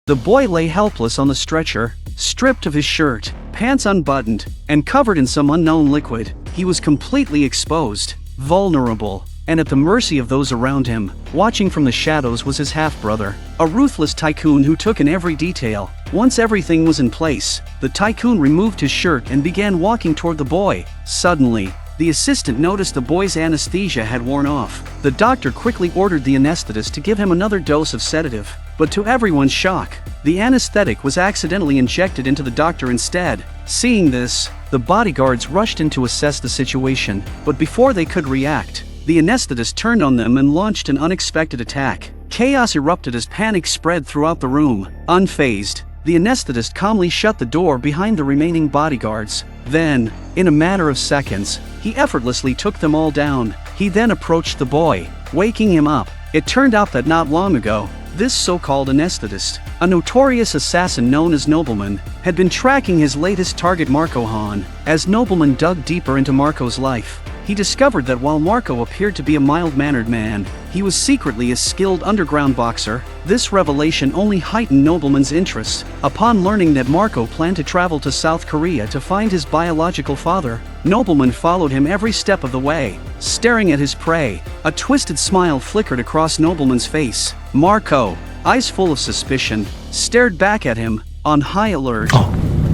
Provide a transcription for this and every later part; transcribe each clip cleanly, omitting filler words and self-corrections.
The boy lay helpless on the stretcher, stripped of his shirt, pants unbuttoned, and covered in some unknown liquid. He was completely exposed, vulnerable, and at the mercy of those around him. Watching from the shadows was his half-brother, a ruthless tycoon who took in every detail. Once everything was in place, the tycoon removed his shirt and began walking toward the boy. Suddenly, the assistant noticed the boy's anesthesia had worn off. The doctor quickly ordered the anesthetist to give him another dose of sedative, but to everyone's shock, the anesthetic was accidentally injected into the doctor instead. Seeing this, the bodyguards rushed in to assess the situation, but before they could react, the anesthetist turned on them and launched an unexpected attack. Chaos erupted as panic spread throughout the room. Unfazed, the anesthetist calmly shut the door behind the remaining bodyguards. Then, in a matter of seconds, he effortlessly took them all down. He then approached the boy, waking him up. It turned out that not long ago, this so-called anesthetist, a notorious assassin known as Nobleman, had been tracking his latest target Marco Han. As Nobleman dug deeper into Marco's life, he discovered that while Marco appeared to be a mild-mannered man, he was secretly a skilled underground boxer. This revelation only heightened Nobleman's interest. Upon learning that Marco planned to travel to South Korea to find his biological father, Nobleman followed him every step of the way, staring at his prey. A twisted smile flickered across Nobleman's face. Marco, eyes full of suspicion, stared back at him, on high alert.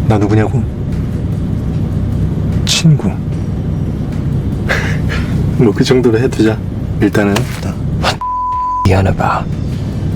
나 누구냐고? 친구. 뭐 그 정도로 해두자. 일단은. On about.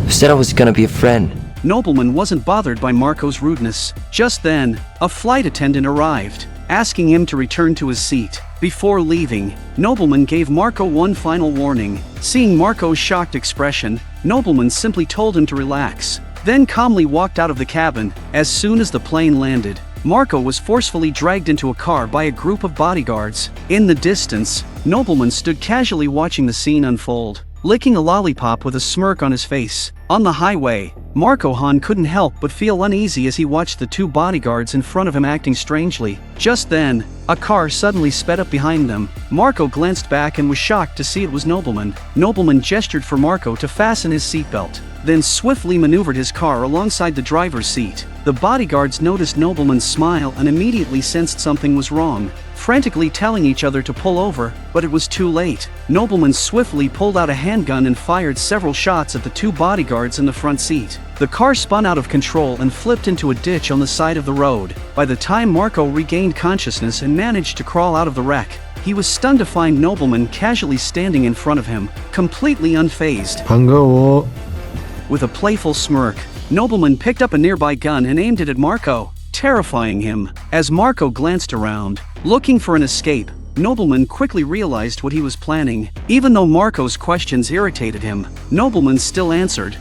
Said I was gonna be a friend. Nobleman wasn't bothered by Marco's rudeness. Just then, a flight attendant arrived, asking him to return to his seat. Before leaving, Nobleman gave Marco one final warning. Seeing Marco's shocked expression, Nobleman simply told him to relax, then calmly walked out of the cabin. As soon as the plane landed, Marco was forcefully dragged into a car by a group of bodyguards. In the distance, Nobleman stood casually watching the scene unfold, licking a lollipop with a smirk on his face. On the highway, Marco Han couldn't help but feel uneasy as he watched the two bodyguards in front of him acting strangely. Just then, a car suddenly sped up behind them. Marco glanced back and was shocked to see it was Nobleman. Nobleman gestured for Marco to fasten his seatbelt, then swiftly maneuvered his car alongside the driver's seat. The bodyguards noticed Nobleman's smile and immediately sensed something was wrong, frantically telling each other to pull over, but it was too late. Nobleman swiftly pulled out a handgun and fired several shots at the two bodyguards in the front seat. The car spun out of control and flipped into a ditch on the side of the road. By the time Marco regained consciousness and managed to crawl out of the wreck, he was stunned to find Nobleman casually standing in front of him, completely unfazed. 반가워. With a playful smirk, Nobleman picked up a nearby gun and aimed it at Marco, terrifying him. As Marco glanced around, looking for an escape, Nobleman quickly realized what he was planning. Even though Marco's questions irritated him, Nobleman still answered.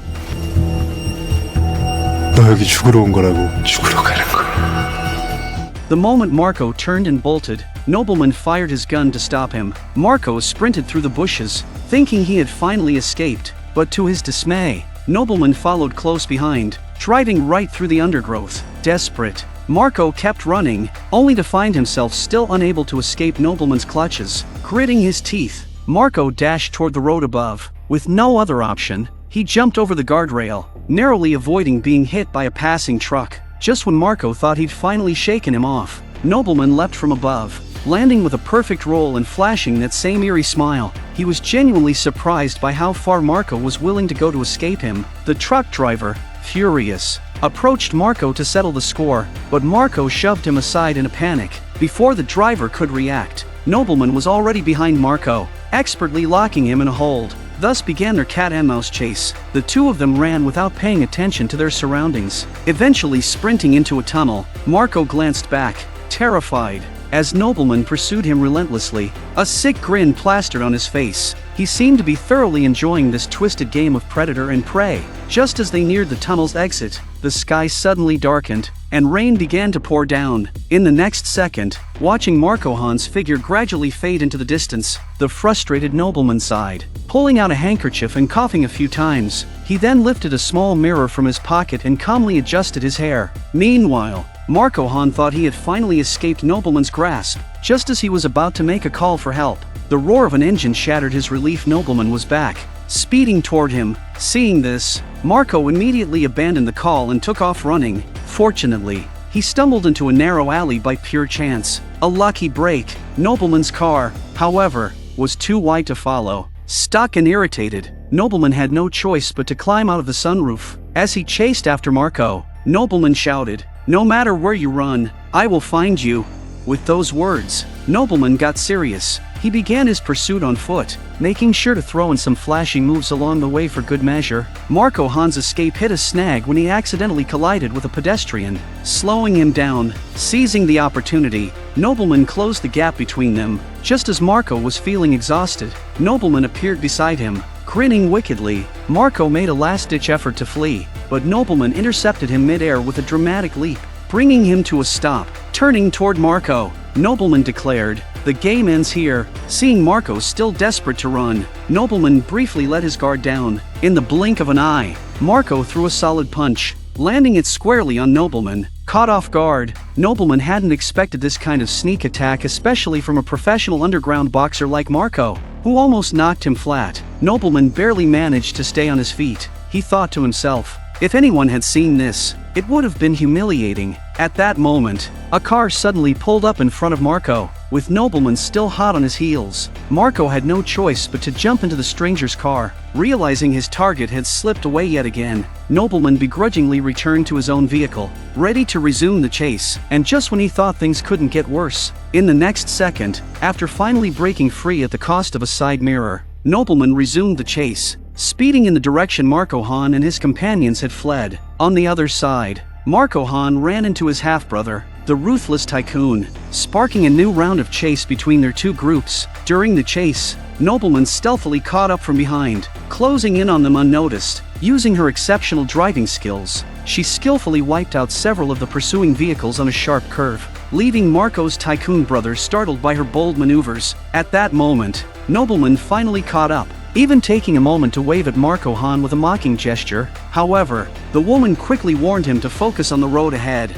너 여기 죽으러 온 거라고. 죽으러 가는 거야. The moment Marco turned and bolted, Nobleman fired his gun to stop him. Marco sprinted through the bushes, thinking he had finally escaped, but to his dismay, Nobleman followed close behind, driving right through the undergrowth. Desperate, Marco kept running, only to find himself still unable to escape Nobleman's clutches. Gritting his teeth, Marco dashed toward the road above. With no other option, he jumped over the guardrail, narrowly avoiding being hit by a passing truck. Just when Marco thought he'd finally shaken him off, Nobleman leapt from above, landing with a perfect roll and flashing that same eerie smile. He was genuinely surprised by how far Marco was willing to go to escape him. The truck driver, furious, approached Marco to settle the score, but Marco shoved him aside in a panic. Before the driver could react, Nobleman was already behind Marco, expertly locking him in a hold. Thus began their cat-and-mouse chase. The two of them ran without paying attention to their surroundings. Eventually sprinting into a tunnel, Marco glanced back, terrified, as Nobleman pursued him relentlessly. A sick grin plastered on his face. He seemed to be thoroughly enjoying this twisted game of predator and prey. Just as they neared the tunnel's exit, the sky suddenly darkened, and rain began to pour down. In the next second, watching Marco Han's figure gradually fade into the distance, the frustrated Nobleman sighed, pulling out a handkerchief and coughing a few times. He then lifted a small mirror from his pocket and calmly adjusted his hair. Meanwhile, Marco Han thought he had finally escaped Nobleman's grasp. Just as he was about to make a call for help, the roar of an engine shattered his relief. Nobleman was back. speeding toward him. Seeing this, Marco immediately abandoned the call and took off running. Fortunately, he stumbled into a narrow alley by pure chance. A lucky break. Nobleman's car, however, was too wide to follow. Stuck and irritated, Nobleman had no choice but to climb out of the sunroof. As he chased after Marco, Nobleman shouted, "No matter where you run, I will find you." With those words, Nobleman got serious. He began his pursuit on foot, making sure to throw in some flashing moves along the way for good measure. Marco Han's escape hit a snag when he accidentally collided with a pedestrian, slowing him down. Seizing the opportunity, Nobleman closed the gap between them. Just as Marco was feeling exhausted, Nobleman appeared beside him. Grinning wickedly, Marco made a last-ditch effort to flee, but Nobleman intercepted him mid-air with a dramatic leap, bringing him to a stop. Turning toward Marco, Nobleman declared, "The game ends here." Seeing Marco still desperate to run, Nobleman briefly let his guard down. In the blink of an eye, Marco threw a solid punch, landing it squarely on Nobleman. Caught off guard, Nobleman hadn't expected this kind of sneak attack, especially from a professional underground boxer like Marco, who almost knocked him flat. Nobleman barely managed to stay on his feet. He thought to himself, if anyone had seen this, it would have been humiliating. At that moment, a car suddenly pulled up in front of Marco, with Nobleman still hot on his heels. Marco had no choice but to jump into the stranger's car. Realizing his target had slipped away yet again, Nobleman begrudgingly returned to his own vehicle, ready to resume the chase. And just when he thought things couldn't get worse, in the next second, after finally breaking free at the cost of a side mirror, Nobleman resumed the chase, speeding in the direction Marco Han and his companions had fled. On the other side, Marco Han ran into his half-brother, the ruthless tycoon, sparking a new round of chase between their two groups. During the chase, Nobleman stealthily caught up from behind, closing in on them unnoticed. Using her exceptional driving skills, she skillfully wiped out several of the pursuing vehicles on a sharp curve, leaving Marco's tycoon brother startled by her bold maneuvers. At that moment, Nobleman finally caught up, even taking a moment to wave at Marco Han with a mocking gesture. However, the woman quickly warned him to focus on the road ahead.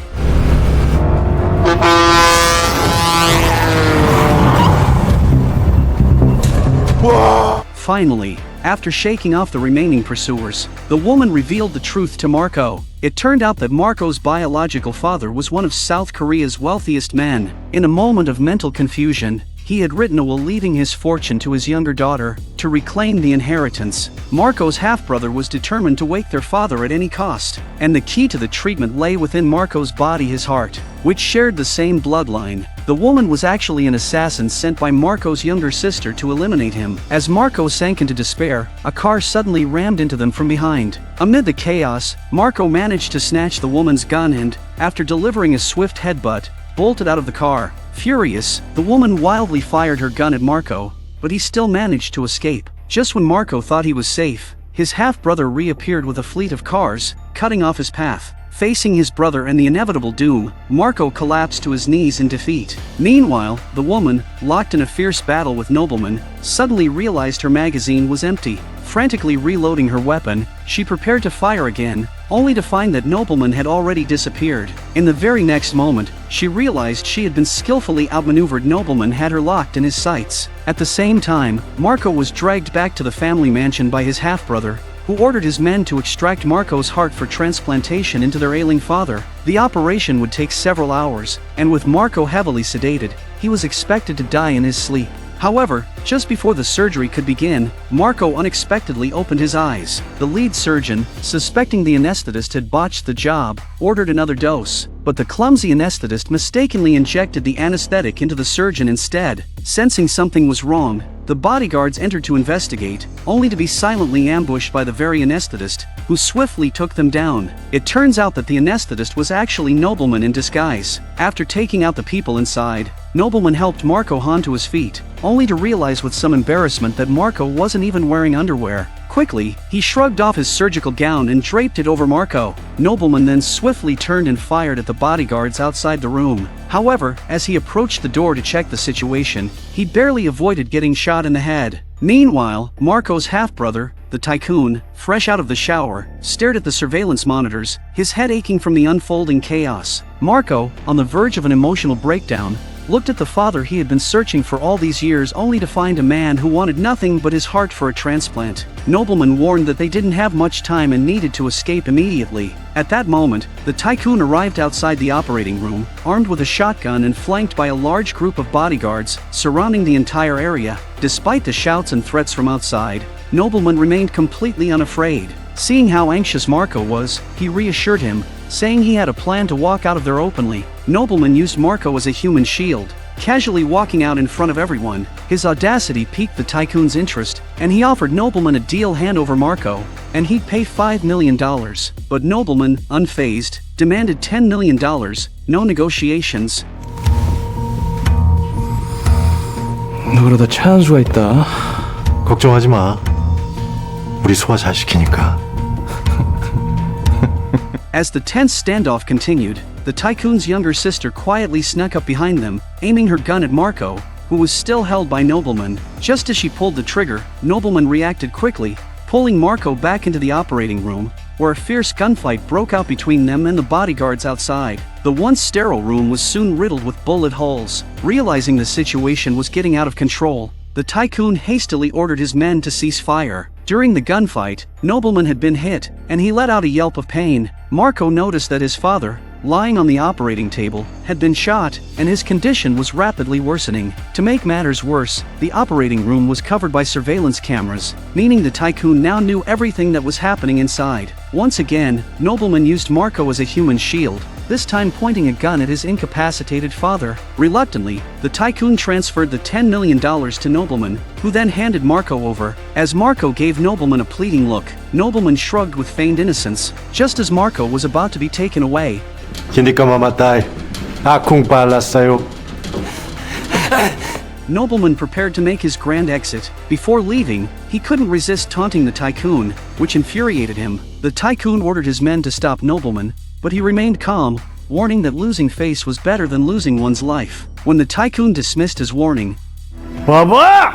Finally, after shaking off the remaining pursuers, the woman revealed the truth to Marco. It turned out that Marco's biological father was one of South Korea's wealthiest men. In a moment of mental confusion, he had written a will leaving his fortune to his younger daughter to reclaim the inheritance. Marco's half-brother was determined to wake their father at any cost, and the key to the treatment lay within Marco's body, his heart, which shared the same bloodline. The woman was actually an assassin sent by Marco's younger sister to eliminate him. As Marco sank into despair, a car suddenly rammed into them from behind. Amid the chaos, Marco managed to snatch the woman's gun and, after delivering a swift headbutt, bolted out of the car. Furious, the woman wildly fired her gun at Marco, but he still managed to escape. Just when Marco thought he was safe, his half-brother reappeared with a fleet of cars, cutting off his path. Facing his brother and the inevitable doom, Marco collapsed to his knees in defeat. Meanwhile, the woman, locked in a fierce battle with Nobleman, suddenly realized her magazine was empty. Frantically reloading her weapon, she prepared to fire again, only to find that Nobleman had already disappeared. In the very next moment, she realized she had been skillfully outmaneuvered. Nobleman had her locked in his sights. At the same time, Marco was dragged back to the family mansion by his half-brother, who ordered his men to extract Marco's heart for transplantation into their ailing father. The operation would take several hours, and with Marco heavily sedated, he was expected to die in his sleep. However, just before the surgery could begin, Marco unexpectedly opened his eyes. The lead surgeon, suspecting the anesthetist had botched the job, ordered another dose, but the clumsy anesthetist mistakenly injected the anesthetic into the surgeon instead. Sensing something was wrong, the bodyguards entered to investigate, only to be silently ambushed by the very anesthetist, who swiftly took them down. It turns out that the anesthetist was actually Nobleman in disguise. After taking out the people inside, Nobleman helped Marco Han to his feet, only to realize with some embarrassment that Marco wasn't even wearing underwear. Quickly, he shrugged off his surgical gown and draped it over Marco. Nobleman then swiftly turned and fired at the bodyguards outside the room. However, as he approached the door to check the situation, he barely avoided getting shot in the head. Meanwhile, Marco's half-brother, the tycoon, fresh out of the shower, stared at the surveillance monitors, his head aching from the unfolding chaos. Marco, on the verge of an emotional breakdown, looked at the father he had been searching for all these years only to find a man who wanted nothing but his heart for a transplant. Nobleman warned that they didn't have much time and needed to escape immediately. At that moment, the tycoon arrived outside the operating room, armed with a shotgun and flanked by a large group of bodyguards, surrounding the entire area. Despite the shouts and threats from outside, Nobleman remained completely unafraid. Seeing how anxious Marco was, he reassured him, saying he had a plan to walk out of there openly. Nobleman used Marco as a human shield, casually walking out in front of everyone. His audacity piqued the tycoon's interest, and he offered Nobleman a deal hand over Marco, and he'd pay $5 million. But Nobleman, unfazed, demanded $10 million, no negotiations. 너 그러다 체한 수가 있다. 걱정하지 마. 우리 소화 잘 시키니까. As the tense standoff continued, the tycoon's younger sister quietly snuck up behind them, aiming her gun at Marco, who was still held by Nobleman. Just as she pulled the trigger, Nobleman reacted quickly, pulling Marco back into the operating room, where a fierce gunfight broke out between them and the bodyguards outside. The once sterile room was soon riddled with bullet holes. Realizing the situation was getting out of control, the tycoon hastily ordered his men to cease fire. During the gunfight, Nobleman had been hit, and he let out a yelp of pain. Marco noticed that his father, lying on the operating table, had been shot, and his condition was rapidly worsening. To make matters worse, the operating room was covered by surveillance cameras, meaning the tycoon now knew everything that was happening inside. Once again, Nobleman used Marco as a human shield, this time pointing a gun at his incapacitated father. Reluctantly, the tycoon transferred the $10 million to Nobleman, who then handed Marco over. As Marco gave Nobleman a pleading look, Nobleman shrugged with feigned innocence, just as Marco was about to be taken away. Hindi ka mamatay. Akong bahala sa'yo. Nobleman prepared to make his grand exit. Before leaving, he couldn't resist taunting the tycoon, which infuriated him. The tycoon ordered his men to stop Nobleman, but he remained calm, warning that losing face was better than losing one's life. When the tycoon dismissed his warning, 봐봐!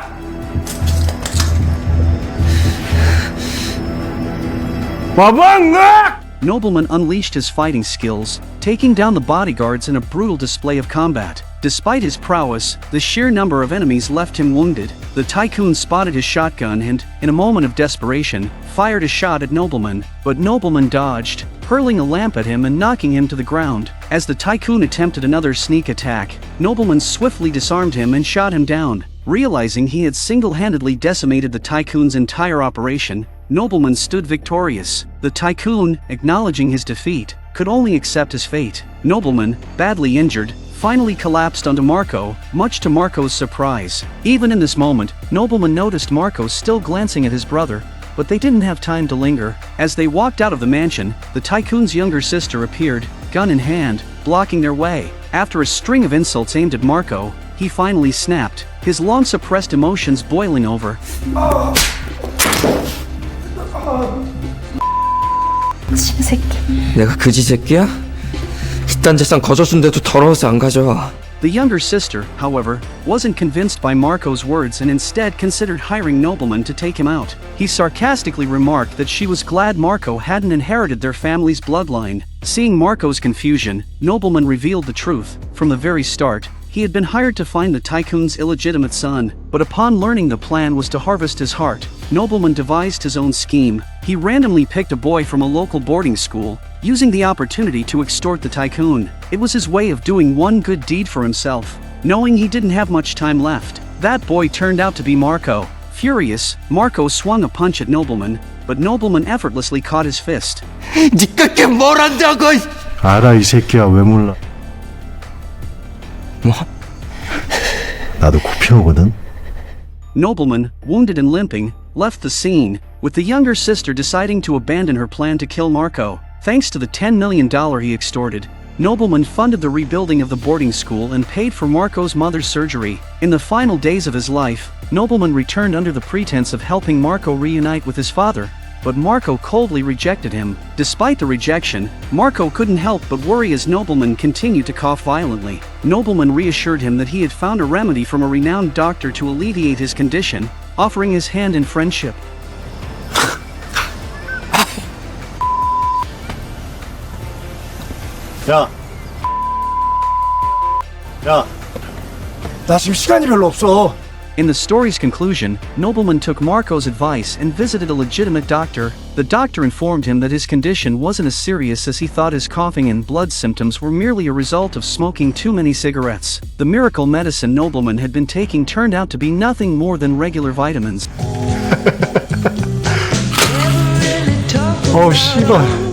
봐봐! Nobleman unleashed his fighting skills, taking down the bodyguards in a brutal display of combat. Despite his prowess, the sheer number of enemies left him wounded. The tycoon spotted his shotgun and, in a moment of desperation, fired a shot at Nobleman, but Nobleman dodged, hurling a lamp at him and knocking him to the ground. As the tycoon attempted another sneak attack, Nobleman swiftly disarmed him and shot him down. Realizing he had single-handedly decimated the tycoon's entire operation, Nobleman stood victorious. The tycoon, acknowledging his defeat, could only accept his fate. Nobleman, badly injured, finally collapsed onto Marco, much to Marco's surprise. Even in this moment, Nobleman noticed Marco still glancing at his brother, but they didn't have time to linger. As they walked out of the mansion, the tycoon's younger sister appeared, gun in hand, blocking their way. After a string of insults aimed at Marco, he finally snapped, his long-suppressed emotions boiling over. 내가 그지 새끼야? 이딴 재산 거저준데도 더러워서 안 가져. The younger sister, however, wasn't convinced by Marco's words and instead considered hiring Nobleman to take him out. He sarcastically remarked that she was glad Marco hadn't inherited their family's bloodline. Seeing Marco's confusion, Nobleman revealed the truth. From the very start, he had been hired to find the tycoon's illegitimate son, but upon learning the plan was to harvest his heart, Nobleman devised his own scheme. He randomly picked a boy from a local boarding school, using the opportunity to extort the tycoon. It was his way of doing one good deed for himself. Knowing he didn't have much time left, that boy turned out to be Marco. Furious, Marco swung a punch at Nobleman, but Nobleman effortlessly caught his fist. 니가 걔 뭘 한다고? 알아 이 새끼야 왜 몰라? 뭐? 나도 코피어거든. Nobleman, wounded and limping, left the scene, with the younger sister deciding to abandon her plan to kill Marco. Thanks to the $10 million he extorted, Nobleman funded the rebuilding of the boarding school and paid for Marco's mother's surgery. In the final days of his life, Nobleman returned under the pretense of helping Marco reunite with his father, but Marco coldly rejected him. Despite the rejection, Marco couldn't help but worry as Nobleman continued to cough violently. Nobleman reassured him that he had found a remedy from a renowned doctor to alleviate his condition, offering his hand in friendship. 야, 나 지금 시간이 별로 없어. In the story's conclusion, Nobleman took Marco's advice and visited a legitimate doctor. The doctor informed him that his condition wasn't as serious as he thought. His coughing and blood symptoms were merely a result of smoking too many cigarettes. The miracle medicine Nobleman had been taking turned out to be nothing more than regular vitamins. 씨발.